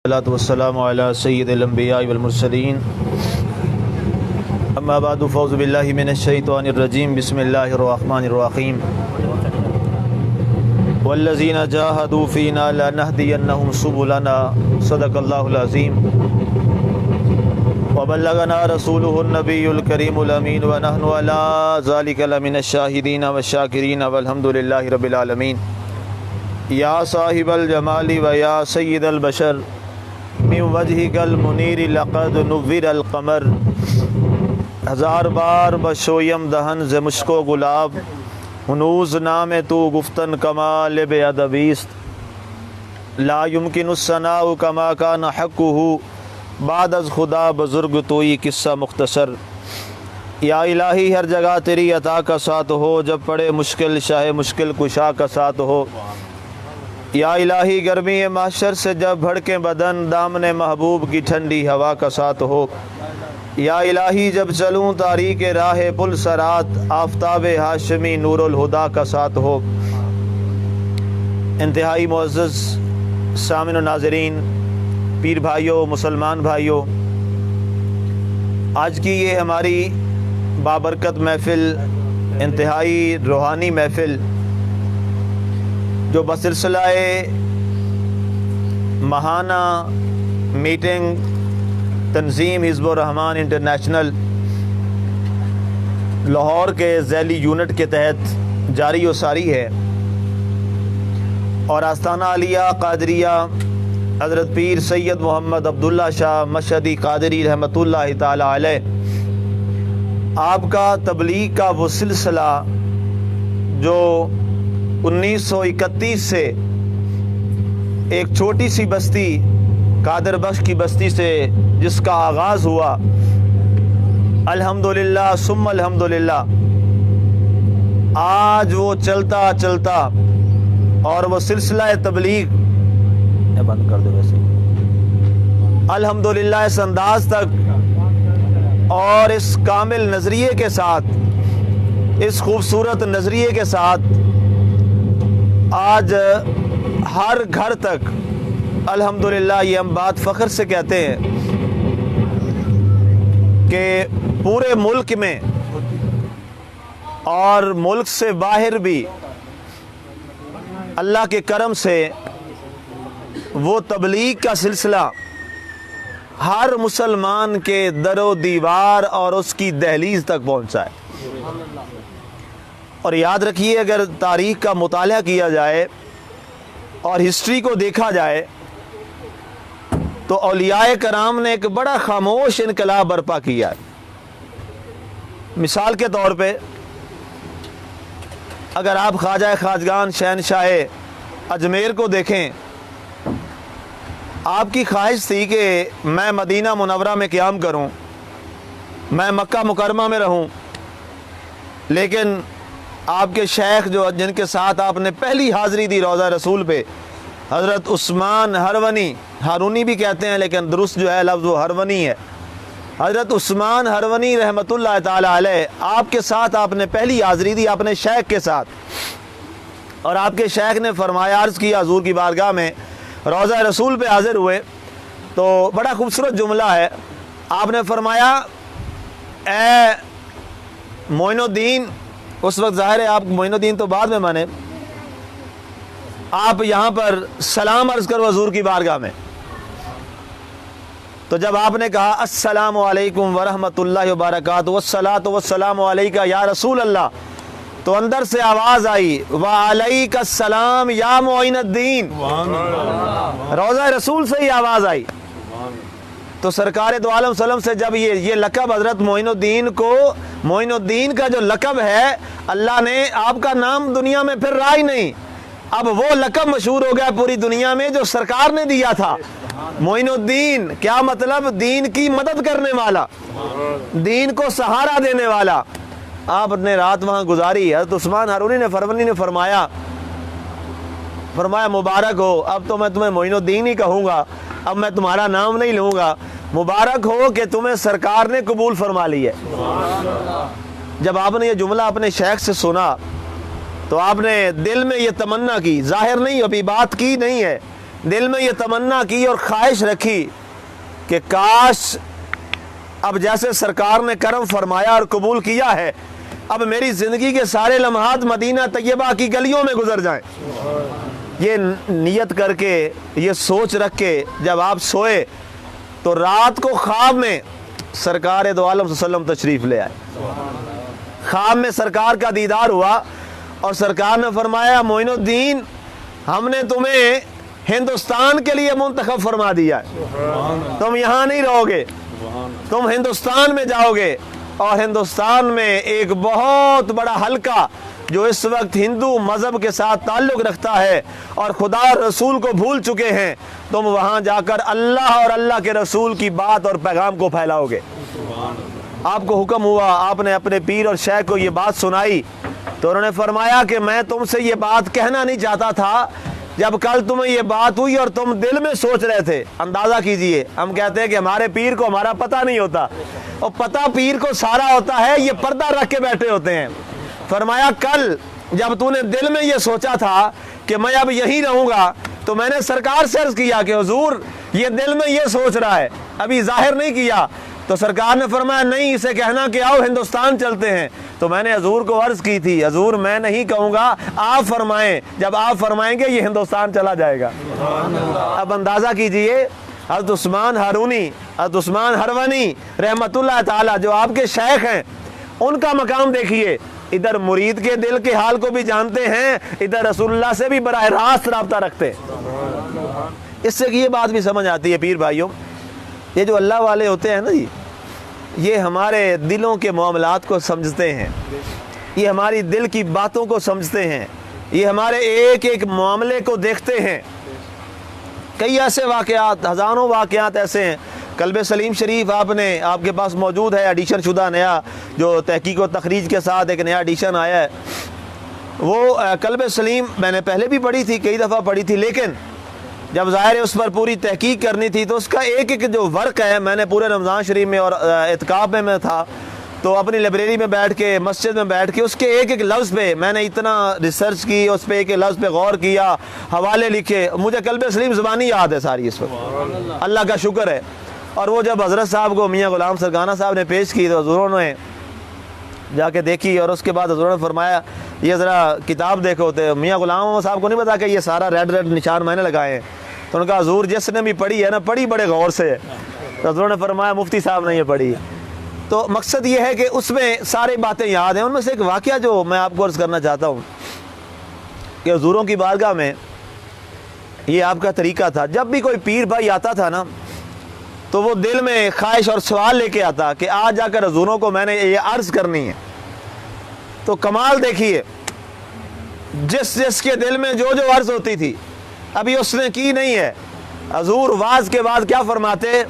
والصلاة والسلام على سید الانبیاء والمرسلین اما بعد فاعوذ باللہ من الشیطان الرجیم بسم اللہ الرحمن الرحیم والذین جاہدوا فینا لنہدینہم سبلنا صدق اللہ العظیم وبلغنا رسولہ النبی الکریم الامین ونحن علی ذلک لمن الشاہدین والشاکرین والحمد للہ رب العالمین یا صاحب الجمال و یا سید البشر من وجهك المنیر لقد نور القمر ہزار بار بشویم دہن ز مشک و گلاب ہنوز نام تو گفتن کمال بے ادبیست لا یمکن الثناء کما کان حقہ بعد از خدا بزرگ توئی قصہ مختصر یا الہی ہر جگہ تیری عطا کا ساتھ ہو جب پڑے مشکل شاہ مشکل کشا کا ساتھ ہو یا الہی گرمی محشر سے جب بھڑکے بدن دامن محبوب کی ٹھنڈی ہوا کا ساتھ ہو یا الہی جب چلوں تاریک راہ پل سرات آفتاب ہاشمی نور الہدا کا ساتھ ہو۔ انتہائی معزز سامعین و ناظرین، پیر بھائیوں، مسلمان بھائیوں، آج کی یہ ہماری بابرکت محفل، انتہائی روحانی محفل جو بسلسلہ ماہانہ میٹنگ تنظیم حزب الرحمان انٹرنیشنل لاہور کے ذیلی یونٹ کے تحت جاری و ساری ہے، اور آستانہ عالیہ قادریہ حضرت پیر سید محمد عبداللہ شاہ مشہدی قادری رحمۃ اللہ تعالی علیہ آپ کا تبلیغ کا وہ سلسلہ جو 1931 سے ایک چھوٹی سی بستی قادر بخش کی بستی سے جس کا آغاز ہوا، الحمدللہ ثم الحمدللہ آج وہ چلتا چلتا اور وہ سلسلہ تبلیغ بند کر دو ویسے الحمدللہ اس انداز تک اور اس کامل نظریے کے ساتھ، اس خوبصورت نظریے کے ساتھ آج ہر گھر تک الحمدللہ یہ ہم بات فخر سے کہتے ہیں کہ پورے ملک میں اور ملک سے باہر بھی اللہ کے کرم سے وہ تبلیغ کا سلسلہ ہر مسلمان کے در و دیوار اور اس کی دہلیز تک پہنچا ہے۔ اور یاد رکھیے، اگر تاریخ کا مطالعہ کیا جائے اور ہسٹری کو دیکھا جائے تو اولیاء کرام نے ایک بڑا خاموش انقلاب برپا کیا ہے۔ مثال کے طور پہ اگر آپ خواجہ خواجگان شہنشاہ اجمیر کو دیکھیں، آپ کی خواہش تھی کہ میں مدینہ منورہ میں قیام کروں، میں مکہ مکرمہ میں رہوں، لیکن آپ کے شیخ جن کے ساتھ آپ نے پہلی حاضری دی روضہ رسول پہ، حضرت عثمان ہرونی، ہارونی بھی کہتے ہیں لیکن درست جو ہے لفظ وہ ہرونی ہے، حضرت عثمان ہرونی رحمۃ اللہ تعالی علیہ آپ کے ساتھ آپ نے پہلی حاضری دی اپنے شیخ کے ساتھ، اور آپ کے شیخ نے فرمایا، عرض کیا حضور کی بارگاہ میں، روضہ رسول پہ حاضر ہوئے تو بڑا خوبصورت جملہ ہے، آپ نے فرمایا اے معین الدین، اس وقت ظاہر ہے آپ معین الدین تو بعد میں مانے، آپ یہاں پر سلام عرض کرو حضور کی بارگاہ میں۔ تو جب آپ نے کہا السلام علیکم ورحمۃ اللہ وبرکاتہ والصلاۃ والسلام علیکہ یا رسول اللہ، تو اندر سے آواز آئی وعلیک السلام یا معین الدین، روضہ رسول سے ہی آواز آئی۔ تو سرکار دو عالم صلی اللہ علیہ وسلم سے جب یہ لقب حضرت معین الدین کو، معین الدین کا جو لقب ہے، اللہ نے آپ کا نام دنیا میں پھر رہا ہی نہیں، اب وہ لقب مشہور ہو گیا پوری دنیا میں جو سرکار نے دیا تھا، معین الدین، کیا مطلب؟ دین کی مدد کرنے والا، دین کو سہارا دینے والا۔ آپ نے رات وہاں گزاری، حضرت عثمان ہارونی نے فرمایا مبارک ہو، اب تو میں تمہیں معین الدین ہی کہوں گا، اب میں تمہارا نام نہیں لوں گا، مبارک ہو کہ تمہیں سرکار نے قبول فرما لی ہے۔ جب آپ نے یہ جملہ اپنے شیخ سے سنا تو آپ نے دل میں یہ تمنا کی، ظاہر نہیں ابھی بات کی نہیں ہے، دل میں یہ تمنا کی اور خواہش رکھی کہ کاش اب جیسے سرکار نے کرم فرمایا اور قبول کیا ہے، اب میری زندگی کے سارے لمحات مدینہ طیبہ کی گلیوں میں گزر جائیں۔ یہ نیت کر کے، یہ سوچ رکھ کے جب آپ سوئے تو رات کو خواب میں سرکار دو عالم صلی اللہ علیہ وسلم تشریف لے آئے۔ خواب میں سرکار کا دیدار ہوا اور سرکار نے فرمایا معین الدین، ہم نے تمہیں ہندوستان کے لیے منتخب فرما دیا ہے، تم یہاں نہیں رہو گے، تم ہندوستان میں جاؤ گے، اور ہندوستان میں ایک بہت بڑا حلقہ جو اس وقت ہندو مذہب کے ساتھ تعلق رکھتا ہے اور خدا اور رسول کو بھول چکے ہیں، تم وہاں جا کر اللہ اور اللہ کے رسول کی بات اور پیغام کو پھیلاؤ گے۔ آپ کو حکم ہوا، آپ نے اپنے پیر اور شیخ کو یہ بات سنائی تو انہوں نے فرمایا کہ میں تم سے یہ بات کہنا نہیں چاہتا تھا، جب کل تمہیں یہ بات ہوئی اور تم دل میں سوچ رہے تھے۔ اندازہ کیجئے، ہم کہتے ہیں کہ ہمارے پیر کو ہمارا پتہ نہیں ہوتا، اور پتہ پیر کو سارا ہوتا ہے، یہ پردہ رکھ کے بیٹھے ہوتے ہیں۔ فرمایا کل جب تو نے دل میں یہ سوچا تھا کہ میں اب یہیں رہوں گا تو میں نے سرکار سے عرض کیا کہ حضور یہ دل میں یہ سوچ رہا ہے، ابھی ظاہر نہیں کیا، تو سرکار نے فرمایا نہیں، اسے کہنا کہ آؤ ہندوستان چلتے ہیں۔ تو میں نے حضور کو عرض کی تھی، حضور میں نہیں کہوں گا، آپ فرمائیں، جب آپ فرمائیں گے یہ ہندوستان چلا جائے گا۔ اب اندازہ کیجئے، حضرت عثمان ہارونی، حضرت عثمان ہروانی رحمت اللہ تعالی جو آپ کے شیخ ہیں، ان کا مقام دیکھیے، ادھر مرید کے دل کے حال کو بھی جانتے ہیں، ادھر رسول اللہ سے بھی براہ راست رابطہ رکھتے ہیں۔ اس سے یہ بات بھی سمجھ آتی ہے پیر بھائیوں، یہ جو اللہ والے ہوتے ہیں نا جی، یہ ہمارے دلوں کے معاملات کو سمجھتے ہیں، یہ ہماری دل کی باتوں کو سمجھتے ہیں، یہ ہمارے ایک ایک معاملے کو دیکھتے ہیں۔ کئی ایسے واقعات، ہزاروں واقعات ایسے ہیں۔ قلب سلیم شریف آپ کے پاس موجود ہے، ایڈیشن شدہ نیا، جو تحقیق و تخریج کے ساتھ ایک نیا ایڈیشن آیا ہے۔ وہ قلب سلیم میں نے پہلے بھی پڑھی تھی، کئی دفعہ پڑھی تھی، لیکن جب ظاہر ہے اس پر پوری تحقیق کرنی تھی تو اس کا ایک ایک جو ورق ہے، میں نے پورے رمضان شریف میں اور اعتکاف میں تھا تو اپنی لائبریری میں بیٹھ کے، مسجد میں بیٹھ کے اس کے ایک ایک لفظ پہ میں نے اتنا ریسرچ کی، اس پہ ایک ایک لفظ پہ غور کیا، حوالے لکھے، مجھے قلب سلیم زبانی یاد ہے ساری اس وقت، اللہ کا شکر ہے۔ اور وہ جب حضرت صاحب کو میاں غلام سرگانہ صاحب نے پیش کی تو حضوروں نے جا کے دیکھی، اور اس کے بعد حضوروں نے فرمایا یہ ذرا کتاب دیکھو۔ تو میاں غلام صاحب کو نہیں پتا کہ یہ سارا ریڈ نشان میں نے لگائے ہیں، تو ان کا حضور جس نے بھی پڑھی ہے نا، پڑھی بڑے غور سے ہے۔ تو حضور نے فرمایا مفتی صاحب نے یہ پڑھی ہے۔ تو مقصد یہ ہے کہ اس میں ساری باتیں یاد ہیں۔ ان میں سے ایک واقعہ جو میں آپ کو عرض کرنا چاہتا ہوں کہ حضوروں کی بارگاہ میں یہ آپ کا طریقہ تھا، جب بھی کوئی پیر بھائی آتا تھا نا تو وہ دل میں خواہش اور سوال لے کے آتا کہ آج جا کر حضوروں کو میں نے یہ عرض کرنی ہے۔ تو کمال دیکھیے، جس کے دل میں جو عرض ہوتی تھی ابھی اس نے کی نہیں ہے، حضور واز کے بعد کیا فرماتے؟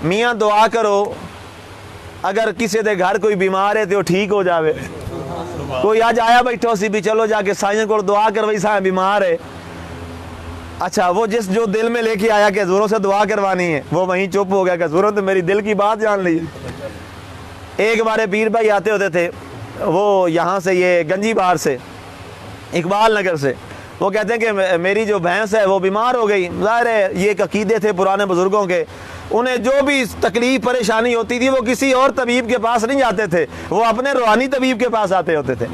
میاں دعا کرو، اگر کسی دے گھر کوئی بیمار ہے تو ٹھیک ہو جاوے، کوئی آج آیا بیٹھو سی بھی چلو جا کے سائیں کو دعا کر وہی سائیں بیمار ہے۔ اچھا وہ جو دل میں لے کے آیا کہ حضوروں سے دعا کروانی ہے، وہ وہیں چپ ہو گیا کہ حضوروں تو میری دل کی بات جان لی۔ ایک ہمارے پیر بھائی آتے ہوتے تھے، وہ یہاں سے یہ گنجی بہار سے، اقبال نگر سے، وہ کہتے ہیں کہ میری جو بھینس ہے وہ بیمار ہو گئی۔ ظاہر ہے یہ ایک عقیدے تھے پرانے بزرگوں کے، انہیں جو بھی تکلیف پریشانی ہوتی تھی وہ کسی اور طبیب کے پاس نہیں جاتے تھے، وہ اپنے روحانی طبیب کے پاس آتے ہوتے تھے۔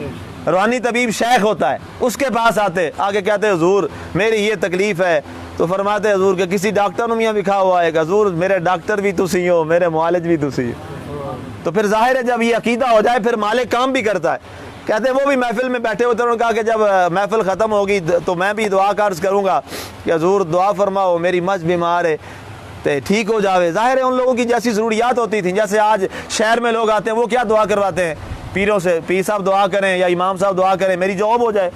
روحانی طبیب شیخ ہوتا ہے، اس کے پاس آتے، آگے کہتے حضور میری یہ تکلیف ہے، تو فرماتے حضور کہ کسی ڈاکٹر نے میاں لکھا ہوا ہے کہ حضور میرے ڈاکٹر بھی تسی ہو، میرے معالج بھی تسی ہو۔ تو پھر ظاہر ہے جب یہ عقیدہ ہو جائے پھر مالک کام بھی کرتا ہے۔ کہتے ہیں وہ بھی محفل میں بیٹھے ہوتے، انہوں نے کہا کہ جب محفل ختم ہوگی تو میں بھی دعا کا عرض کروں گا کہ حضور دعا فرماؤ، میری مجھ بیمار ہے تے ٹھیک ہو جاوے۔ ظاہر ہے ان لوگوں کی جیسی ضروریات ہوتی تھیں، جیسے آج شہر میں لوگ آتے ہیں وہ کیا دعا کرواتے ہیں پیروں سے، پیر صاحب دعا کریں یا امام صاحب دعا کریں میری جاب ہو جائے۔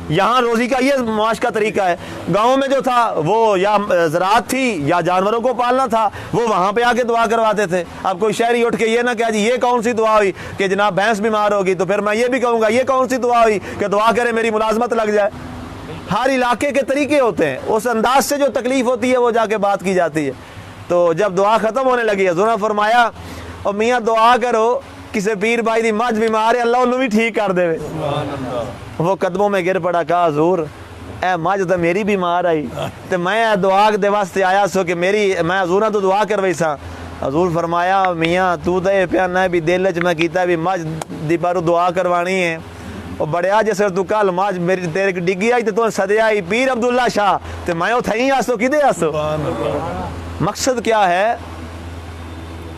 یہاں روزی کا یہ معاش کا طریقہ ہے۔ گاؤں میں جو تھا وہ یا زراعت تھی یا جانوروں کو پالنا تھا، وہ وہاں پہ آ کے دعا کرواتے تھے۔ اب کوئی شہری اٹھ کے یہ نہ کہا جی یہ کون سی دعا ہوئی کہ جناب بھینس بیمار ہوگی، تو پھر میں یہ بھی کہوں گا یہ کون سی دعا ہوئی کہ دعا کرے میری ملازمت لگ جائے۔ ہر علاقے کے طریقے ہوتے ہیں، اس انداز سے جو تکلیف ہوتی ہے وہ جا کے بات کی جاتی ہے۔ تو جب دعا ختم ہونے لگی حضور نے فرمایا اور میاں دعا کرو کسی پیر بھائی دی مجھ بیمار ہے اللہ انہوں بھی ٹھیک کر دے۔ وہ قدموں میں گر پڑا، کہا حضور اے مجھ تو میری بیمار آئی تو میں دعا دے واسطے آیا سو کہ میری میں حضور تو دعا کروائی سا. حضور فرمایا میاں تو یہ پیانا بھی دل چ میں کیتا بھی مجھ دی پر دعا کروانی ہے. اور بڑیا جیسے تو کل مجھ میری تیرے ڈگی آئی تو سدیا آئی پیر عبداللہ شاہ تو میں تھئی آسو کدے آسو. مقصد کیا ہے؟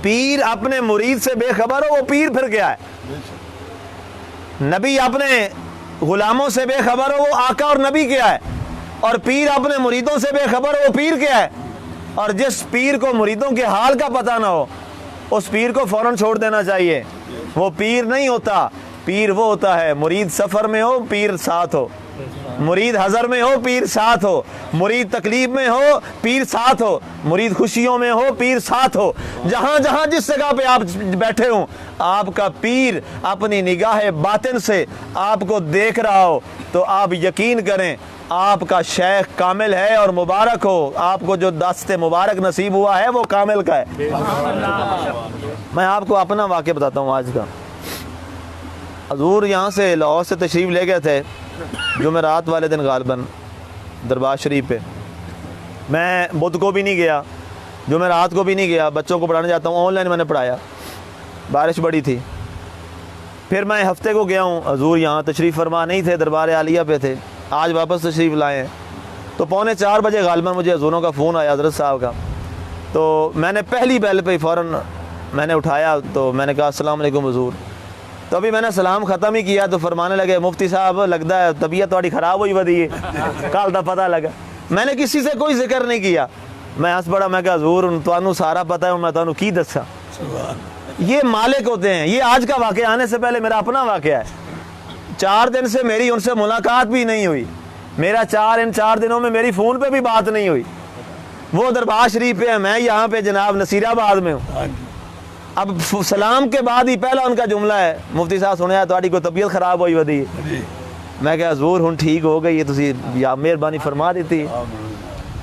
پیر اپنے مرید سے بے خبر ہو وہ پیر پھر کیا ہے؟ نبی اپنے غلاموں سے بے خبر ہو وہ آقا اور نبی کیا ہے؟ اور پیر اپنے مریدوں سے بے خبر ہو وہ پیر کیا ہے؟ اور جس پیر کو مریدوں کے حال کا پتہ نہ ہو اس پیر کو فوراً چھوڑ دینا چاہیے. وہ پیر نہیں ہوتا. پیر وہ ہوتا ہے مرید سفر میں ہو پیر ساتھ ہو, مرید حضر میں ہو پیر ساتھ ہو, مرید تکلیف میں ہو پیر ساتھ ہو, مرید خوشیوں میں ہو پیر ساتھ ہو. جہاں جہاں جس جگہ پہ آپ بیٹھے ہوں آپ کا پیر اپنی نگاہ باطن سے آپ کو دیکھ رہا ہو تو آپ یقین کریں آپ کا شیخ کامل ہے اور مبارک ہو. آپ کو جو دست مبارک نصیب ہوا ہے وہ کامل کا ہے. میں آپ کو اپنا واقعہ بتاتا ہوں آج کا. حضور یہاں سے لاہور سے تشریف لے گئے تھے جمعرات والے دن غالباً دربار شریف پہ. میں بدھ کو بھی نہیں گیا, جمعرات کو بھی نہیں گیا. بچوں کو پڑھانے جاتا ہوں, آن لائن میں نے پڑھایا, بارش بڑی تھی. پھر میں ہفتے کو گیا ہوں, حضور یہاں تشریف فرما نہیں تھے, دربار عالیہ پہ تھے. آج واپس تشریف لائے ہیں تو 3:45 بجے غالباً مجھے حضوروں کا فون آیا حضرت صاحب کا. تو میں نے پہلی بیل پہ فوراً میں نے اٹھایا تو میں نے کہا السلام علیکم حضور. تو ابھی میں نے سلام ختم ہی کیا تو فرمانے لگے مفتی صاحب لگتا ہے طبیعت تھوڑی خراب ہوئی ودی ہے, کل دا پتہ لگا. میں نے کسی سے کوئی ذکر نہیں کیا. میں ہنس پڑا, میں کہا حضور تانوں سارا پتہ ہے, میں تانوں کی دسا. یہ مالک ہوتے ہیں. یہ آج کا واقعہ آنے سے پہلے میرا اپنا واقعہ ہے. 4 دن سے میری ان سے ملاقات بھی نہیں ہوئی. میرا ان 4 دنوں میں میری فون پہ بھی بات نہیں ہوئی. وہ دربار شریف پہ ہے, میں یہاں پہ جناب نصیر آباد میں ہوں. اب سلام کے بعد ہی پہلا ان کا جملہ ہے مفتی صاحب سنیا تھوڑی کوئی طبیعت خراب ہوئی ودی. میں کہا حضور ہن ٹھیک ہو گئی, تسی یا مہربانی فرما دیتی.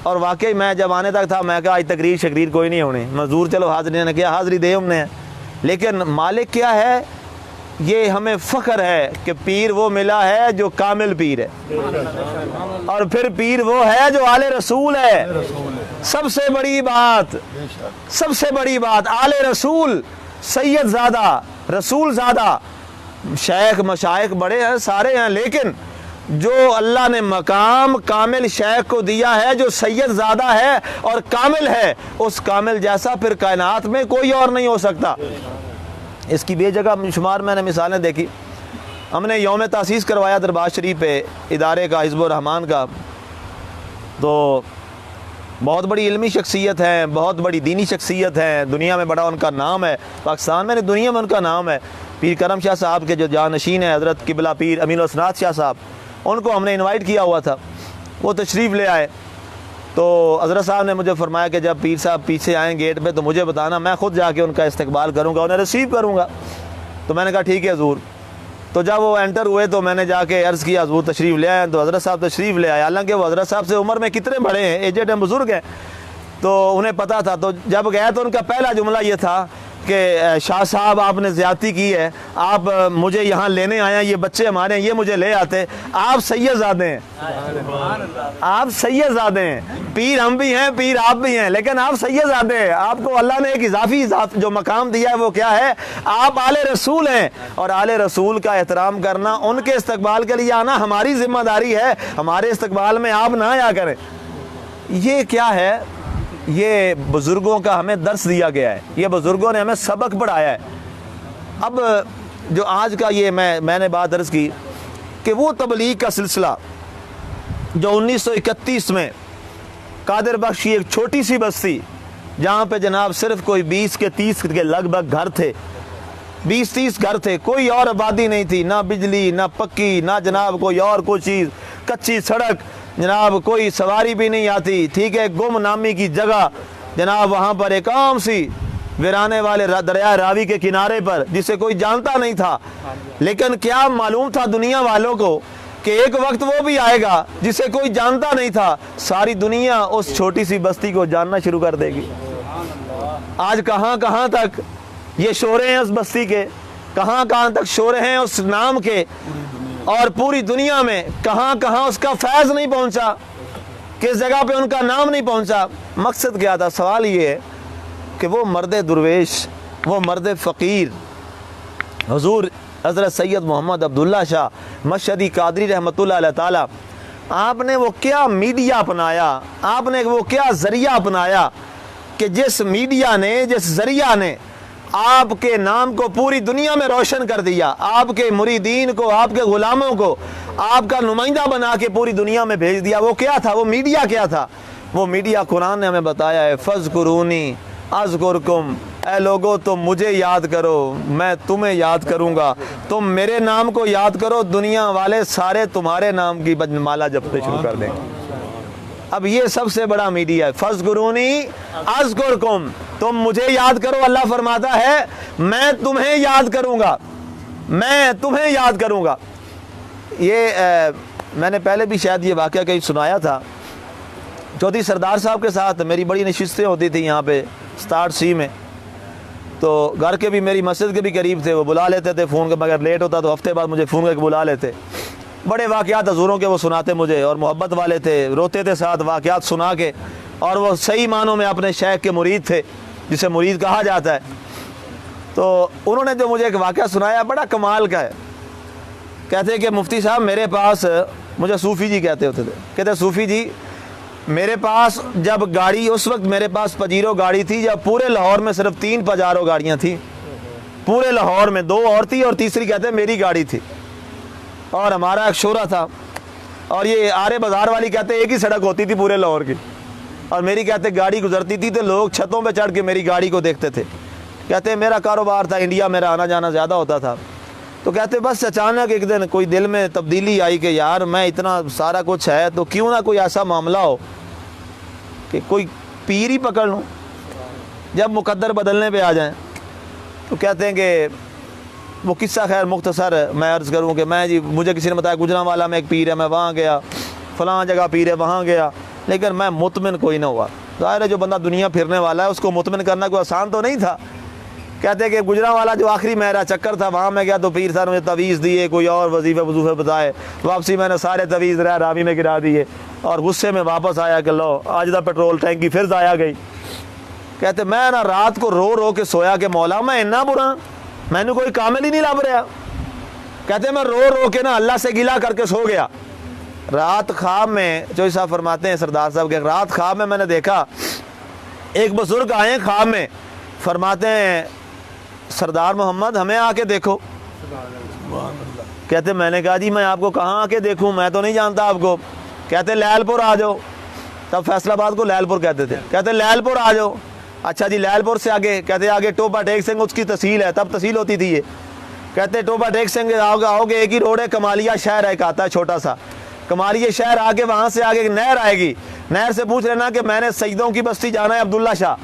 اور واقعی میں جب آنے تک تھا میں کہا آج تقریر شقریر کوئی نہیں ہونی. مزدور چلو حاضری نے کیا حاضری دے ہم نے, لیکن مالک کیا ہے؟ یہ ہمیں فخر ہے کہ پیر وہ ملا ہے جو کامل پیر ہے, اور پھر پیر وہ ہے جو آل رسول ہے. سب سے بڑی بات, سب سے بڑی بات, آل رسول, سید زادہ, رسول زادہ. شیخ مشائخ بڑے ہیں سارے ہیں, لیکن جو اللہ نے مقام کامل شیخ کو دیا ہے جو سید زادہ ہے اور کامل ہے, اس کامل جیسا پھر کائنات میں کوئی اور نہیں ہو سکتا. اس کی بے جگہ شمار میں نے مثالیں دیکھی. ہم نے یوم تاسیس کروایا دربار شریف پہ ادارے کا, حزب الرحمان کا. تو بہت بڑی علمی شخصیت ہے, بہت بڑی دینی شخصیت ہے, دنیا میں بڑا ان کا نام ہے, پاکستان میں نہیں دنیا میں ان کا نام ہے. پیر کرم شاہ صاحب کے جو جانشین ہیں حضرت قبلہ پیر امین الحسنات شاہ صاحب, ان کو ہم نے انوائٹ کیا ہوا تھا. وہ تشریف لے آئے تو حضرت صاحب نے مجھے فرمایا کہ جب پیر صاحب پیچھے آئیں گیٹ پہ تو مجھے بتانا, میں خود جا کے ان کا استقبال کروں گا, انہیں ریسیو کروں گا. تو میں نے کہا ٹھیک ہے حضور. تو جب وہ انٹر ہوئے تو میں نے جا کے عرض کیا حضور تشریف لے آئے. تو حضرت صاحب تشریف لے آئے, حالانکہ وہ حضرت صاحب سے عمر میں کتنے بڑے ہیں, ایجڈ ہیں, بزرگ ہیں, تو انہیں پتہ تھا. تو جب گئے تو ان کا پہلا جملہ یہ تھا کہ شاہ صاحب آپ نے زیادتی کی ہے, آپ مجھے یہاں لینے آئے ہیں, یہ بچے ہمارے ہیں, یہ مجھے لے آتے, آپ سید زادے ہیں, آپ سید زادے ہیں. پیر ہم بھی ہیں, پیر آپ بھی ہیں, لیکن آپ سید زادے ہیں. آپ کو اللہ نے ایک اضافی جو مقام دیا ہے وہ کیا ہے؟ آپ آل رسول ہیں, اور آل رسول کا احترام کرنا, ان کے استقبال کے لیے آنا ہماری ذمہ داری ہے. ہمارے استقبال میں آپ نہ آیا کریں. یہ کیا ہے؟ یہ بزرگوں کا ہمیں درس دیا گیا ہے, یہ بزرگوں نے ہمیں سبق پڑھایا ہے. اب جو آج کا یہ میں نے بات عرض کی کہ وہ تبلیغ کا سلسلہ جو 1931 میں قادر بخش کی ایک چھوٹی سی بستی جہاں پہ جناب صرف کوئی 20 کے 30 کے لگ بھگ گھر تھے, 20-30 گھر تھے, کوئی اور آبادی نہیں تھی, نہ بجلی, نہ پکی, نہ جناب کوئی اور کوئی چیز, کچی سڑک, جناب کوئی سواری بھی نہیں آتی, ٹھیک ہے, گم نامی کی جگہ جناب. وہاں پر ایک عام سی ویرانے والے دریا راوی کے کنارے پر جسے کوئی جانتا نہیں تھا, لیکن کیا معلوم تھا دنیا والوں کو کہ ایک وقت وہ بھی آئے گا جسے کوئی جانتا نہیں تھا, ساری دنیا اس چھوٹی سی بستی کو جاننا شروع کر دے گی. آج کہاں کہاں تک یہ شورے ہیں اس بستی کے, کہاں کہاں تک شورے ہیں اس نام کے, اور پوری دنیا میں کہاں کہاں اس کا فیض نہیں پہنچا، کس جگہ پہ ان کا نام نہیں پہنچا۔ مقصد کیا تھا؟ سوال یہ ہے کہ وہ مرد درویش، وہ مرد فقیر حضور حضرت سید محمد عبداللہ شاہ مشہدی قادری رحمۃ اللہ علیہ تعالیٰ، آپ نے وہ کیا میڈیا اپنایا، آپ نے وہ کیا ذریعہ اپنایا کہ جس میڈیا نے، جس ذریعہ نے آپ کے نام کو پوری دنیا میں روشن کر دیا، آپ کے مریدین کو، آپ کے غلاموں کو آپ کا نمائندہ بنا کے پوری دنیا میں بھیج دیا، وہ کیا تھا؟ وہ میڈیا کیا تھا؟ وہ میڈیا قرآن نے ہمیں بتایا ہے، فَاذْكُرُونِی اذکرکم، اے لوگو تم مجھے یاد کرو، میں تمہیں یاد کروں گا، تم میرے نام کو یاد کرو، دنیا والے سارے تمہارے نام کی مالا جپتے شروع کر دیں۔ اب یہ سب سے بڑا میڈیا ہے، فَاذْكُرُونِی اذکرکم، تم مجھے یاد کرو، اللہ فرماتا ہے میں تمہیں یاد کروں گا، میں تمہیں یاد کروں گا۔ یہ میں نے پہلے بھی شاید یہ واقعہ کہیں سنایا تھا، چودھری سردار صاحب کے ساتھ میری بڑی نشستیں ہوتی تھیں یہاں پہ 67C میں، تو گھر کے بھی، میری مسجد کے بھی قریب تھے، وہ بلا لیتے تھے فون کے، مگر لیٹ ہوتا تو ہفتے بعد مجھے فون کر کے بلا لیتے، بڑے واقعات حضوروں کے وہ سناتے مجھے، اور محبت والے تھے، روتے تھے ساتھ واقعات سنا کے، اور وہ صحیح معنوں میں اپنے شیخ کے مرید تھے، جسے مرید کہا جاتا ہے۔ تو انہوں نے جو مجھے ایک واقعہ سنایا بڑا کمال کا ہے، کہتے ہیں کہ مفتی صاحب میرے پاس، مجھے صوفی جی کہتے ہوتے تھے، کہتے صوفی جی میرے پاس جب گاڑی، اس وقت میرے پاس پجیرو گاڑی تھی جب پورے لاہور میں صرف 3 پجارو گاڑیاں تھیں، پورے لاہور میں 2 اور تھی، اور تیسری کہتے ہیں میری گاڑی تھی، اور ہمارا ایک شورا تھا، اور یہ آرے بازار والی کہتے ہیں ایک ہی سڑک ہوتی تھی پورے لاہور کی، اور میری کہتے گاڑی گزرتی تھی تو لوگ چھتوں پہ چڑھ کے میری گاڑی کو دیکھتے تھے، کہتے میرا کاروبار تھا، انڈیا میرا آنا جانا زیادہ ہوتا تھا، تو کہتے بس اچانک ایک دن کوئی دل میں تبدیلی آئی کہ یار میں اتنا سارا کچھ ہے تو کیوں نہ کوئی ایسا معاملہ ہو کہ کوئی پیر ہی پکڑ لوں جب مقدر بدلنے پہ آ جائیں۔ تو کہتے ہیں کہ وہ قصہ خیر مختصر میں عرض کروں کہ میں جی مجھے کسی نے بتایا گجرانوالا میں ایک پیر ہے، میں وہاں گیا، فلاں جگہ پیر ہے وہاں گیا، لیکن میں مطمئن کوئی نہ ہوا۔ ظاہر ہے جو بندہ دنیا پھرنے والا ہے اس کو مطمئن کرنا کوئی آسان تو نہیں تھا۔ کہتے ہیں کہ گجرانوالا جو آخری میرا چکر تھا وہاں میں گیا تو پیر صاحب نے مجھے تویز دیے، کوئی اور وظیفے وظیفے بتائے، واپسی میں نے سارے تویز راوی میں گرا دیے، اور غصے میں واپس آیا کہ لو آج دا پیٹرول ٹینکی پھر ضائع گئی۔ کہتے میں نا رات کو رو رو کے سویا کہ مولا میں اتنا برا، میں نے کوئی کامل ہی نہیں لب رہا۔ کہتے میں رو رو کے نا اللہ سے گلا کر کے سو گیا۔ رات خواب میں چوہدری صاحب فرماتے ہیں سردار صاحب کے، رات خواب میں نے دیکھا ایک بزرگ آئے خواب میں، فرماتے ہیں سردار محمد ہمیں آ کے دیکھو۔ کہتے میں نے کہا جی میں آپ کو کہاں آ کے دیکھوں، میں تو نہیں جانتا آپ کو۔ کہتے لیل پور آ جاؤ، تب فیصل آباد کو لیل پور کہتے تھے، کہتے لیل پور آ جاؤ۔ اچھا جی لیل پور سے آگے، کہتے آگے ٹوبا ٹیک سنگھ اس کی تحصیل ہے، تب تحصیل ہوتی تھی یہ۔ کہتے ٹوبا ٹیک سنگھ آؤ گے ایک ہی روڈ ہے، کمالیہ شہر ایک آتا ہے چھوٹا سا، کمالیہ شہر آگے وہاں سے آگے ایک نہر آئے گی، نہر سے پوچھ لینا کہ میں نے سجدوں کی بستی جانا ہے عبداللہ شاہ۔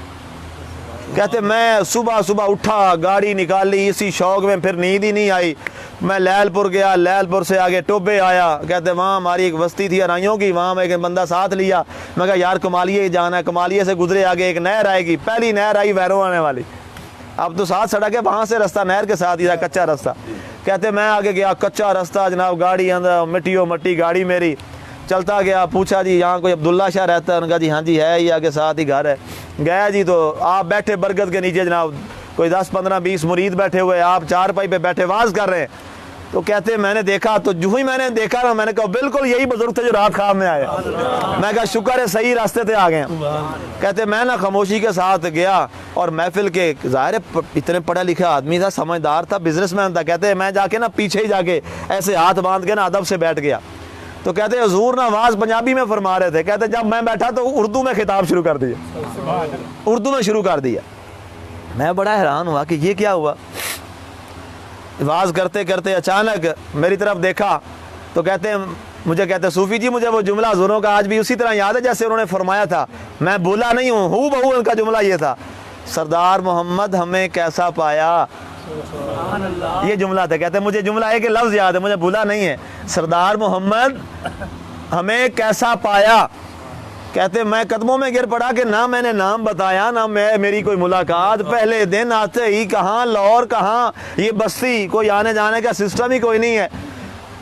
کہتے میں صبح صبح اٹھا، گاڑی نکالی، اسی شوق میں پھر نیند ہی نہیں آئی، میں لیل پور گیا، لیل پور سے آگے ٹوبے آیا، کہتے وہاں ہماری ایک بستی تھی ارائیوں کی، وہاں میں ایک بندہ ساتھ لیا، میں کہا یار کمالیہ ہی جانا ہے، کمالیہ سے گزرے آگے ایک نہر آئے گی، پہلی نہر آئی ویروں آنے والی، اب تو ساتھ سڑک ہے، وہاں سے رستہ نہر کے ساتھ ہی تھا کچا رستہ۔ کہتے میں آگے گیا، کچا رستہ جناب، گاڑی اندر مٹی گاڑی میری، چلتا گیا، پوچھا جی یہاں کوئی عبداللہ شاہ رہتا ہے؟ انہوں نے کہا جی ہاں جی ہے، یہ آگے ساتھ ہی گھر ہے۔ گیا جی تو آپ بیٹھے برگد کے نیچے جناب، کوئی 10 15 20 مرید بیٹھے ہوئے، آپ چارپائی پہ بیٹھے واز کر رہے ہیں۔ تو کہتے میں نے دیکھا، تو جو ہی میں نے دیکھا نا، میں نے کہا بالکل یہی بزرگ تھے جو رات خواب میں آئے۔ میں کہا شکر ہے صحیح راستے تھے آ گئے ہیں۔ کہتے میں نا خاموشی کے ساتھ گیا، اور محفل کے ظاہر اتنے پڑھا لکھا آدمی تھا، سمجھدار تھا، بزنس مین تھا، کہتے میں جا کے نا پیچھے ہی جا کے ایسے ہاتھ باندھ کے نا ادب سے بیٹھ گیا۔ تو کہتے حضور نا آواز پنجابی میں فرما رہے تھے، کہتے جب میں بیٹھا تو اردو میں خطاب شروع کر دیا، اردو میں شروع کر دیا۔ میں بڑا حیران ہوا کہ یہ کیا ہوا۔ آواز کرتے کرتے اچانک میری طرف دیکھا تو کہتے مجھے کہتے صوفی جی مجھے وہ جملہ حضوروں کا آج بھی اسی طرح یاد ہے جیسے انہوں نے فرمایا تھا، میں بولا نہیں ہوں، ہو بہو ان کا جملہ یہ تھا، سردار محمد ہمیں کیسا پایا، یہ جملہ تھا۔ کہتے مجھے جملہ ہے کہ لفظ یاد ہے، مجھے بھولا نہیں ہے، سردار محمد ہمیں کیسا پایا۔ کہتے میں قدموں میں گر پڑا کہ نہ میں نے نام بتایا، نہ میری کوئی ملاقات، پہلے دن آتے ہی کہاں لاہور، کہاں یہ بستی، کوئی آنے جانے کا سسٹم ہی کوئی نہیں ہے۔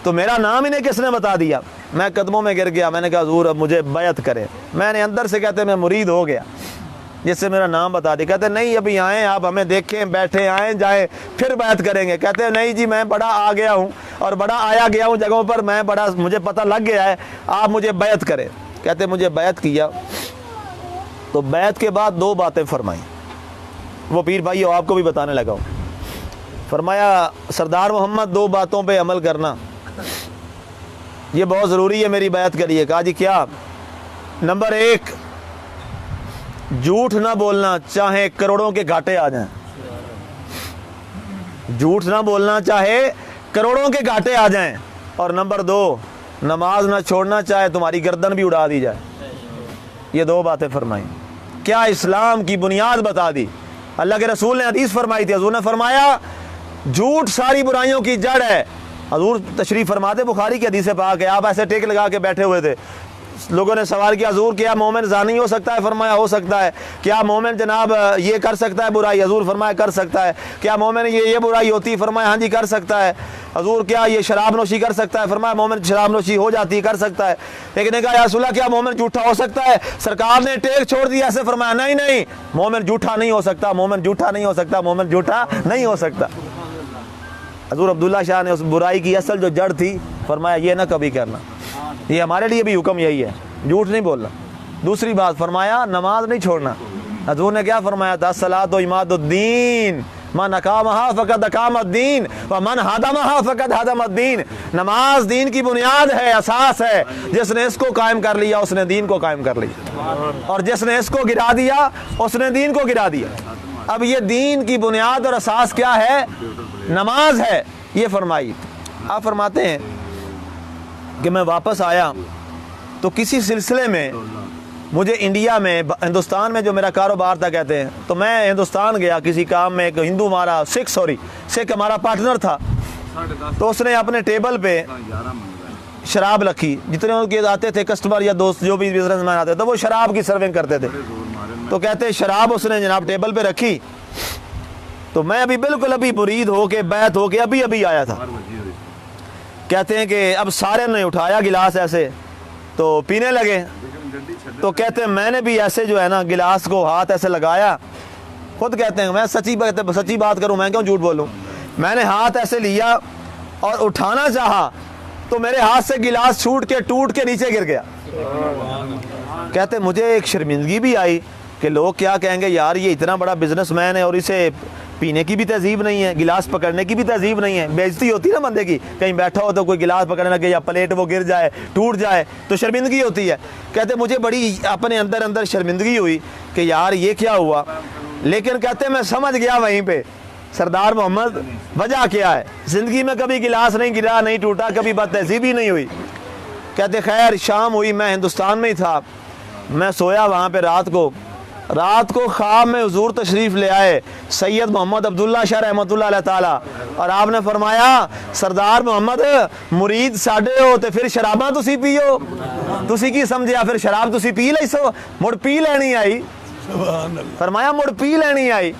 تو میرا نام انہیں کس نے بتا دیا؟ میں قدموں میں گر گیا، میں نے کہا حضور اب مجھے بیعت کرے۔ میں نے اندر سے کہتے میں مرید ہو گیا جس سے میرا نام بتا دیا۔ کہتے نہیں ابھی آئیں آپ، ہمیں دیکھیں بیٹھیں آئیں جائیں پھر بیعت کریں گے۔ کہتے نہیں جی میں بڑا آ گیا ہوں اور بڑا آیا گیا ہوں جگہوں پر، میں بڑا مجھے پتہ لگ گیا ہے، آپ مجھے بیعت کریں۔ کہتے مجھے بیعت کیا تو بیعت کے بعد 2 باتیں فرمائیں، وہ پیر بھائی آپ کو بھی بتانے لگا ہوں۔ فرمایا سردار محمد 2 باتوں پہ عمل کرنا یہ بہت ضروری ہے، میری بیعت کریے۔ کہا جی کیا؟ نمبر 1 جھوٹ نہ بولنا چاہے کروڑوں کے گھاٹے آ جائیں، جھوٹ نہ بولنا چاہے کروڑوں کے گھاٹے آ جائیں، اور نمبر 2 نماز نہ چھوڑنا چاہے تمہاری گردن بھی اڑا دی جائے۔ یہ 2 باتیں فرمائیں، کیا اسلام کی بنیاد بتا دی۔ اللہ کے رسول نے حدیث فرمائی تھی، حضور نے فرمایا جھوٹ ساری برائیوں کی جڑ ہے۔ حضور تشریف فرماتے، بخاری کی حدیث پاک ہے، آپ ایسے ٹیک لگا کے بیٹھے ہوئے تھے، لوگوں نے سوال کیا حضور کیا مومن زانی ہو سکتا ہے؟ فرمایا ہو سکتا ہے۔ کیا مومن جناب یہ کر سکتا ہے برائی؟ حضور فرمایا کر سکتا ہے۔ کیا مومن یہ برائی ہوتی ہے؟ فرمایا ہاں جی کر سکتا ہے۔ حضور کیا یہ شراب نوشی کر سکتا ہے؟ فرمایا مومن شراب نوشی ہو جاتی ہے، کر سکتا ہے۔ ایک نے کہا یا رسول اللہ کیا مومن جھوٹا ہو سکتا ہے؟ سرکار نے ٹیک چھوڑ دیا ایسے، فرمایا نہیں نہیں مومن جھوٹا نہیں ہو سکتا، مومن جھوٹا نہیں ہو سکتا، مومن جھوٹا نہیں ہو سکتا۔ حضور عبداللہ شاہ نے اس برائی کی اصل جو جڑ تھی فرمایا یہ نہ کبھی کرنا۔ یہ ہمارے لیے بھی حکم یہی ہے، جھوٹ نہیں بولنا۔ دوسری بات فرمایا نماز نہیں چھوڑنا۔ حضور نے کیا فرمایا تھا؟ الصلاۃ عماد الدین من اقامہا فقد اقام الدین ومن ہدمہا فقد ہدم الدین۔ نماز دین کی بنیاد ہے، اساس ہے، جس نے اس کو قائم کر لیا اس نے دین کو قائم کر لیا، اور جس نے اس کو گرا دیا اس نے دین کو گرا دیا۔ اب یہ دین کی بنیاد اور اساس کیا ہے؟ نماز ہے۔ یہ فرمائی آپ فرماتے ہیں کہ میں واپس آیا تو کسی سلسلے میں مجھے انڈیا میں ہندوستان میں جو میرا کاروبار تھا کہتے ہیں، تو میں ہندوستان گیا کسی کام میں، ایک ہندو ہمارا سکھ ہمارا پارٹنر تھا، تو اس نے اپنے ٹیبل پہ شراب رکھی، جتنے ان کے آتے تھے کسٹمر یا دوست جو بھی بزنس مین آتے تھے وہ شراب کی سرونگ کرتے تھے، تو کہتے شراب اس نے جناب ٹیبل پہ رکھی، تو میں ابھی مرید ہو کے بیعت ہو کے ابھی آیا تھا۔ کہتے ہیں کہ اب سارے نے اٹھایا گلاس ایسے تو پینے لگے، تو کہتے ہیں میں نے بھی ایسے جو ہے نا گلاس کو ہاتھ ایسے لگایا، خود کہتے ہیں میں سچی بات کروں، میں کیوں جھوٹ بولوں، میں نے ہاتھ ایسے لیا اور اٹھانا چاہا تو میرے ہاتھ سے گلاس ٹوٹ کے نیچے گر گیا۔ کہتے مجھے ایک شرمندگی بھی آئی کہ لوگ کیا کہیں گے، یار یہ اتنا بڑا بزنس مین ہے اور اسے پینے کی بھی تہذیب نہیں ہے، گلاس پکڑنے کی بھی تہذیب نہیں ہے، بے عزتی ہوتی ہے نا بندے کی، کہیں بیٹھا ہو تو کوئی گلاس پکڑنے لگے یا پلیٹ وہ گر جائے ٹوٹ جائے تو شرمندگی ہوتی ہے۔ کہتے مجھے بڑی اپنے اندر شرمندگی ہوئی کہ یار یہ کیا ہوا، لیکن کہتے میں سمجھ گیا وہیں پہ سردار محمد وجہ کیا ہے، زندگی میں کبھی گلاس نہیں گرا نہیں ٹوٹا، کبھی بد تہذیبی نہیں ہوئی۔ کہتے خیر شام ہوئی، میں ہندوستان میں ہی تھا، میں سویا وہاں پہ رات کو خواب میں حضور تشریف لے آئے سید محمد عبداللہ شاہ رحمۃ اللہ علیہ تعالیٰ، اور آپ نے فرمایا سردار محمد مرید ساڈے ہو تے پھر شراباں تسی پیو، تسی کی سمجھیا پھر شراب تسی پی لئی سو، مڑ پی لینی آئی، فرمایا مڑ پی لینی آئی۔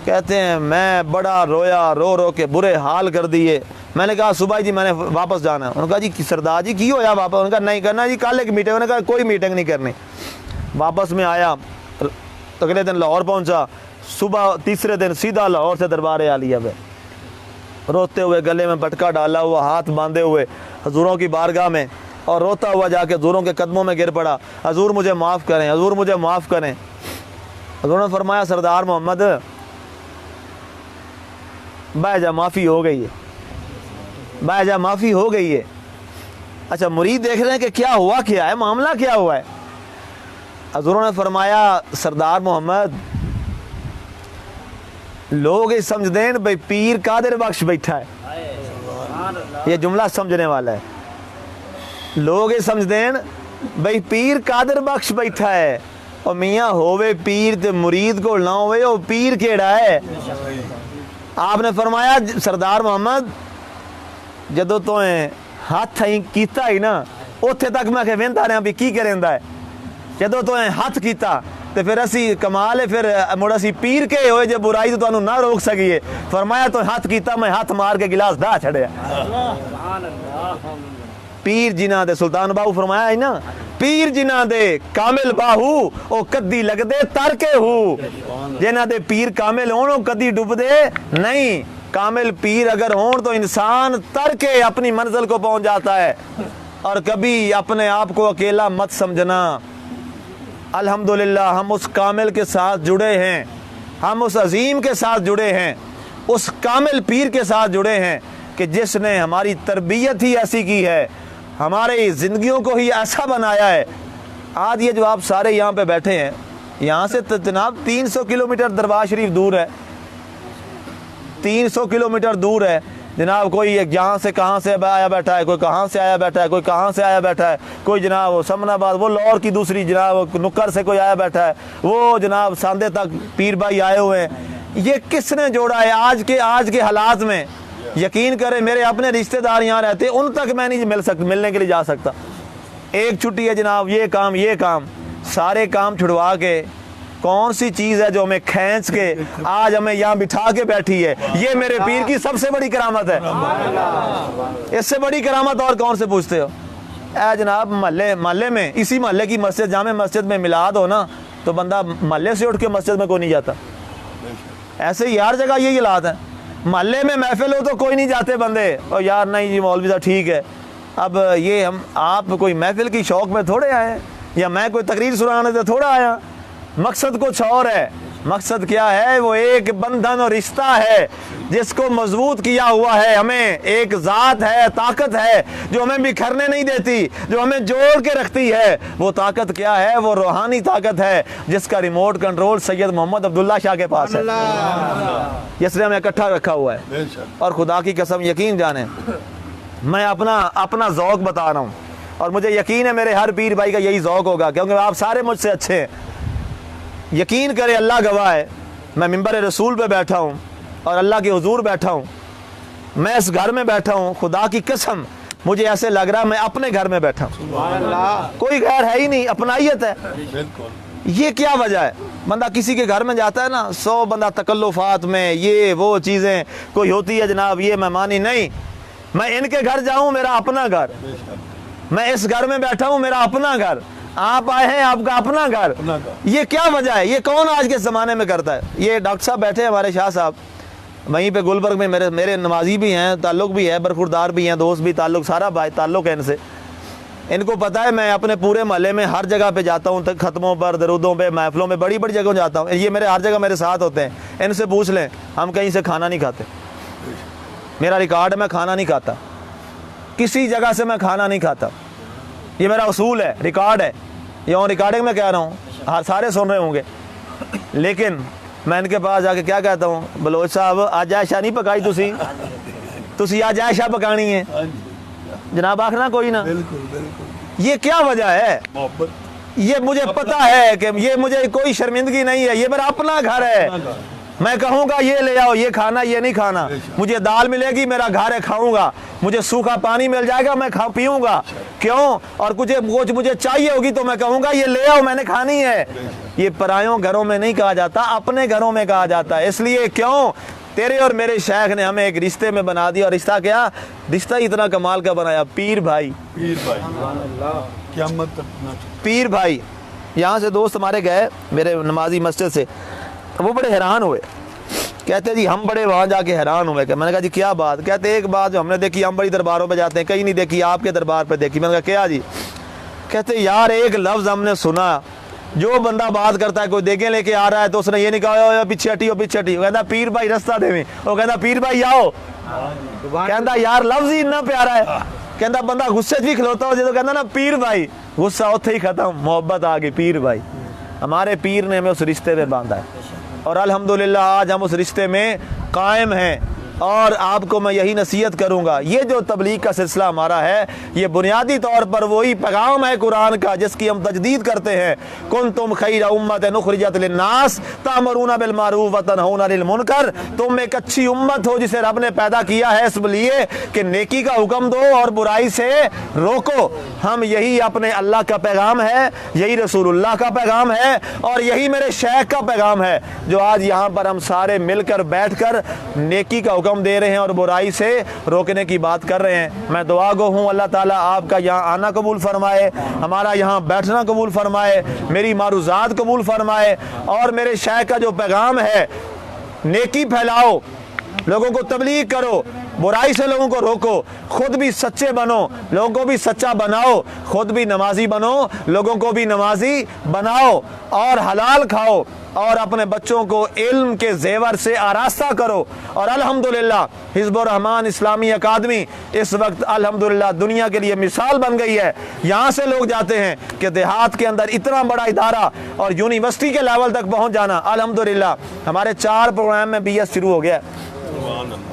کہتے ہیں میں بڑا رویا، رو کے برے حال کر دیے۔ میں نے کہا صبح جی میں نے واپس جانا ہے، انہوں نے کہا جی سردار جی کی ہویا واپس؟ انہوں نے کہا نہیں کرنا جی کل ایک میٹنگ، انہوں نے کہا کوئی میٹنگ نہیں کرنی۔ واپس میں آیا، اگلے دن لاہور پہنچا، صبح تیسرے دن سیدھا لاہور سے دربار عالیہ پہ، روتے ہوئے گلے میں پٹکا ڈالا ہوا، ہاتھ باندھے ہوئے حضوروں کی بارگاہ میں، اور روتا ہوا جا کے حضوروں کے قدموں میں گر پڑا، حضور مجھے معاف کریں، حضور مجھے معاف کریں۔ حضور نے فرمایا سردار محمد بھائی جا معافی ہو گئی ہے، بھائی جا معافی ہو گئی ہے۔ اچھا مرید دیکھ رہے ہیں کہ کیا ہوا، کیا ہے معاملہ، کیا ہوا ہے۔ حضوروں نے فرمایا سردار محمد لوگ اس سمجھ دیں بھائی پیر قادر بخش بیٹھا ہے، یہ جملہ سمجھنے والا ہے، لوگ اس سمجھ دیں بھائی پیر قادر بخش بیٹھا ہے، اور میاں ہووے پیر تے مرید کو نہ ہوئے وہ پیر کیڑا ہے۔ آپ نے فرمایا سردار محمد جدو تو ہاتھ کیتا ہی نا اوتھے تک میں کہ ویندا رہا بھی کی کریندا ہے، جدو تو ہاتھ کیتا تو پھر اسی کمال ہے پھر مڑ اسی پیر کے ہوئے جو برائی تو تانوں نہ روک سکیے. فرمایا تو ہاتھ کیتا میں ہاتھ مار کے گلاس ڈا چھڑیا. پیر جنہ دے سلطان باہو فرمایا ہے نا پیر جنہ دے کامل باہو او کدی لگ دے تر کے ہو. جنہ دے پیر کامل ہون او کدی ڈوب دے نہیں. کامل پیر اگر ہون تو انسان تر کے اپنی منزل کو پہنچ جاتا ہے. اور کبھی اپنے آپ کو اکیلا مت سمجھنا. الحمدللہ ہم اس کامل کے ساتھ جڑے ہیں, ہم اس عظیم کے ساتھ جڑے ہیں, اس کامل پیر کے ساتھ جڑے ہیں کہ جس نے ہماری تربیت ہی ایسی کی ہے, ہماری زندگیوں کو ہی ایسا بنایا ہے. آج یہ جو آپ سارے یہاں پہ بیٹھے ہیں, یہاں سے جناب 300 کلومیٹر دربار شریف دور ہے, 300 کلومیٹر دور ہے جناب. کوئی یہاں سے کہاں سے آیا بیٹھا ہے, کوئی کہاں سے آیا بیٹھا ہے, کوئی کہاں سے آیا بیٹھا ہے, کوئی جناب سمن آباد وہ لاہور کی دوسری جناب نکر سے کوئی آیا بیٹھا ہے, وہ جناب ساندے تک پیر بھائی آئے ہوئے ہیں. یہ کس نے جوڑا ہے آج کے حالات میں؟ یقین کریں میرے اپنے رشتہ دار یہاں رہتے, ان تک میں نہیں ملنے کے لیے جا سکتا. ایک چھٹی ہے جناب, یہ کام سارے کام چھڑوا کے کون سی چیز ہے جو ہمیں کھینچ کے آج ہمیں یہاں بٹھا کے بیٹھی ہے؟ یہ میرے پیر کی سب سے بڑی کرامت ہے. اس سے بڑی کرامت اور کون سے پوچھتے ہو؟ اے جناب محلے میں اسی محلے کی مسجد جامع مسجد میں میلاد ہو نا تو بندہ محلے سے اٹھ کے مسجد میں کوئی نہیں جاتا. ایسے ہی ہر جگہ یہی حالات ہیں. محلے میں محفل ہو تو کوئی نہیں جاتے بندے, اور یار نہیں جی مولوی صاحب ٹھیک ہے. اب یہ آپ کوئی محفل کی شوق میں تھوڑے آئے ہیں, یا میں کوئی تقریر سنانے سے تھوڑا آیا. مقصد کچھ اور ہے. مقصد کیا ہے؟ وہ ایک بندھن اور رشتہ ہے جس کو مضبوط کیا ہوا ہے. ہمیں ایک ذات ہے, طاقت ہے جو ہمیں بکھرنے نہیں دیتی, جو ہمیں جوڑ کے رکھتی ہے. وہ طاقت کیا ہے؟ وہ روحانی طاقت ہے جس کا ریموٹ کنٹرول سید محمد عبداللہ شاہ کے پاس ہے, جس نے ہمیں اکٹھا رکھا ہوا ہے. اور خدا کی قسم یقین جانیں میں اپنا ذوق بتا رہا ہوں, اور مجھے یقین ہے میرے ہر پیر بھائی کا یہی ذوق ہوگا, کیونکہ آپ سارے مجھ سے اچھے ہیں. یقین کرے اللہ گواہ ہے, میں منبر رسول پہ بیٹھا ہوں اور اللہ کے حضور بیٹھا ہوں, میں اس گھر میں بیٹھا ہوں, خدا کی قسم مجھے ایسے لگ رہا میں اپنے گھر میں بیٹھا ہوں. کوئی غیر ہے ہی نہیں, اپنائیت ہے. یہ کیا وجہ ہے؟ بندہ کسی کے گھر میں جاتا ہے نا 100 بندہ تکلفات میں, یہ وہ چیزیں کوئی ہوتی ہے جناب, یہ مہمانی نہیں. میں ان کے گھر جاؤں میرا اپنا گھر, میں اس گھر میں بیٹھا ہوں میرا اپنا گھر, آپ آئے ہیں آپ کا اپنا گھر. یہ کیا وجہ ہے؟ یہ کون آج کے زمانے میں کرتا ہے؟ یہ ڈاکٹر صاحب بیٹھے ہیں ہمارے شاہ صاحب وہیں پہ گلبرگ میں, میرے نمازی بھی ہیں, تعلق بھی ہے, برخوردار بھی ہیں, دوست بھی, تعلق سارا تعلق ہے ان سے. ان کو پتہ ہے میں اپنے پورے محلے میں ہر جگہ پہ جاتا ہوں, ختموں پر, درودوں پہ, محفلوں میں, بڑی بڑی جگہوں جاتا ہوں. یہ میرے ہر جگہ میرے ساتھ ہوتے ہیں. ان سے پوچھ لیں, ہم کہیں سے کھانا نہیں کھاتے. میرا ریکارڈ ہے, میں کھانا نہیں کھاتا, کسی جگہ سے میں کھانا نہیں کھاتا. یہ میرا اصول ہے, ریکارڈ ہے, یہ آن ریکارڈنگ میں کہہ رہا ہوں, سارے سن رہے ہوں گے. لیکن میں ان کے پاس جا کے کیا کہتا ہوں, بلوچ صاحب آج عائشہ نہیں پکائی تسی آج عائشہ پکانی ہے جناب, آخنا کوئی نہ. یہ کیا وجہ ہے؟ یہ مجھے پتا ہے کہ یہ مجھے کوئی شرمندگی نہیں ہے, یہ میرا اپنا گھر ہے. میں کہوں گا یہ لے آؤ, یہ کھانا, یہ نہیں کھانا. مجھے دال ملے گی, میرا گھر ہے, کھاؤں گا. مجھے سوکھا پانی مل جائے گا, میں پیوں گا. کیوں؟ اور کچھ مجھے چاہیے ہوگی تو میں کہوں گا یہ لے آؤ, میں نے کھانی ہے. یہ پرایوں گھروں میں نہیں کہا جاتا, اپنے گھروں میں کہا جاتا ہے. اس لیے کیوں تیرے اور میرے شیخ نے ہمیں ایک رشتے میں بنا دیا, اور رشتہ کیا, رشتہ اتنا کمال کا بنایا, پیر بھائی. پیر بھائی. یہاں سے دوست ہمارے گئے میرے نمازی مسجد سے, وہ بڑے حیران ہوئے, کہتے جی ہم بڑے وہاں جا کے حیران ہوئے. کہ میں نے کہا جی کیا بات؟ کہتے ایک بات جو ہم نے دیکھی, ہم بڑی درباروں پہ جاتے ہیں, کہیں نہیں دیکھی, آپ کے دربار پہ دیکھی. میں نے کہا کیا جی؟ کہتے یار ایک لفظ ہم نے سنا, جو بندہ بات کرتا ہے, کوئی دیگیں لے کے آ رہا ہے تو اس نے یہ نہیں کہا پیچھے ہٹیو پیچھے ہٹیو, وہ کہتا پیر بھائی رستہ دے میں, وہ کہتا پیر بھائی آؤ. کہتا یار لفظ ہی اتنا پیارا ہے. کہتا بندہ غصے بھی کھلوتا ہو جب کہتا نا پیر بھائی, غصہ اتھے ہی ختم, محبت آ گئی. پیر بھائی, ہمارے پیر نے ہمیں اس رشتے میں باندھا ہے, اور الحمدللہ آج ہم اس رشتے میں قائم ہیں. اور آپ کو میں یہی نصیحت کروں گا، یہ جو تبلیغ کا سلسلہ ہمارا ہے یہ بنیادی طور پر وہی پیغام ہے قرآن کا جس کی ہم تجدید کرتے ہیں۔ کنتم خیر امت اخرجت للناس تأمرون بالمعروف وتنہون عن المنکر، تم ایک اچھی امت ہو جسے رب نے پیدا کیا ہے اس لیے کہ نیکی کا حکم دو اور برائی سے روکو۔ ہم یہی اپنے اللہ کا پیغام ہے، یہی رسول اللہ کا پیغام ہے اور یہی میرے شیخ کا پیغام ہے جو آج یہاں پر ہم سارے مل کر بیٹھ کر نیکی کا حکم دے رہے ہیں اور برائی سے روکنے کی بات کر رہے ہیں۔ میں دعا گو ہوں اللہ تعالیٰ آپ کا یہاں آنا قبول فرمائے، ہمارا یہاں بیٹھنا قبول فرمائے، میری معروضات قبول فرمائے، اور میرے شیخ کا جو پیغام ہے نیکی پھیلاؤ، لوگوں کو تبلیغ کرو، برائی سے لوگوں کو روکو، خود بھی سچے بنو، لوگوں کو بھی سچا بناؤ، خود بھی نمازی بنو، لوگوں کو بھی نمازی بناؤ، اور حلال کھاؤ اور اپنے بچوں کو علم کے زیور سے آراستہ کرو۔ اور الحمدللہ حزب الرحمن اسلامی اکادمی اس وقت الحمدللہ دنیا کے لیے مثال بن گئی ہے۔ یہاں سے لوگ جاتے ہیں کہ دیہات کے اندر اتنا بڑا ادارہ اور یونیورسٹی کے لیول تک پہنچ جانا، الحمدللہ ہمارے 4 پروگرام میں BS شروع ہو گیا ہے۔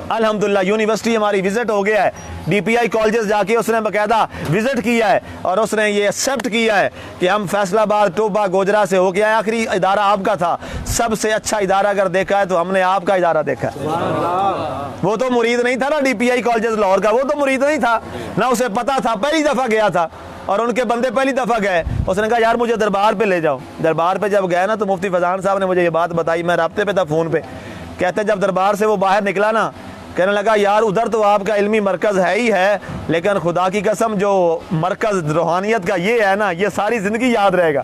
الحمدللہ یونیورسٹی ہماری وزٹ ہو گیا ہے، DPI کالجز جا کے اس نے باقاعدہ وزٹ کیا ہے اور اس نے یہ ایکسیپٹ کیا ہے کہ ہم فیصل آباد ٹوبہ گوجرا سے ہو گیا ہے، آخری ادارہ آپ کا تھا، سب سے اچھا ادارہ اگر دیکھا ہے تو ہم نے آپ کا ادارہ دیکھا ہے۔ وہ تو مرید نہیں تھا نا DPI کالجز لاہور کا، وہ تو مرید نہیں تھا، نہ اسے پتا تھا، پہلی دفعہ گیا تھا اور ان کے بندے پہلی دفعہ گئے، اس نے کہا یار مجھے دربار پہ لے جاؤ۔ دربار پہ جب گئے نا تو مفتی فضان صاحب نے مجھے یہ بات بتائی، میں رابطے پہ تھا فون پہ، کہتے جب دربار سے وہ باہر نکلا نا کہنے لگا یار ادھر تو آپ کا علمی مرکز ہے ہی ہے لیکن خدا کی قسم جو مرکز روحانیت کا یہ ہے نا یہ ساری زندگی یاد رہے گا۔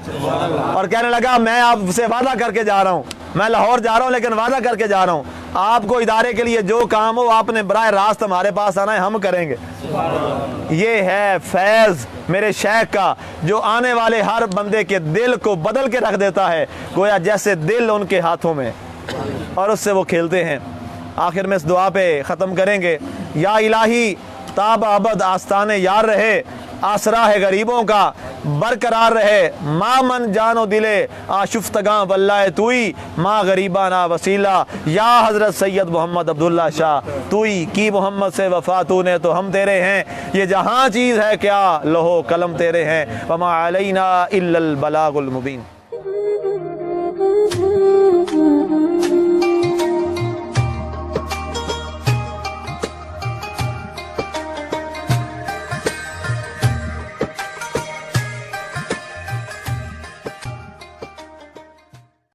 اور کہنے لگا میں آپ سے وعدہ کر کے جا رہا ہوں، میں لاہور جا رہا ہوں لیکن وعدہ کر کے جا رہا ہوں آپ کو ادارے کے لیے جو کام ہو آپ نے براہ راست ہمارے پاس آنا ہے، ہم کریں گے۔ یہ ہے فیض میرے شیخ کا جو آنے والے ہر بندے کے دل کو بدل کے رکھ دیتا ہے، گویا جیسے دل ان کے ہاتھوں میں اور اس سے وہ کھیلتے ہیں۔ آخر میں اس دعا پہ ختم کریں گے، یا الہی تاب ابد آستان یار رہے، آسرا ہے غریبوں کا برقرار رہے، ماں من جان و دلے آشفتگاں واللہ توئی، ماں غریبہ نا وسیلہ، یا حضرت سید محمد عبداللہ شاہ توئی کی محمد سے وفا تو نے تو ہم تیرے ہیں، یہ جہاں چیز ہے کیا لوہو قلم تیرے ہیں، وما علینا الا البلاغ المبین۔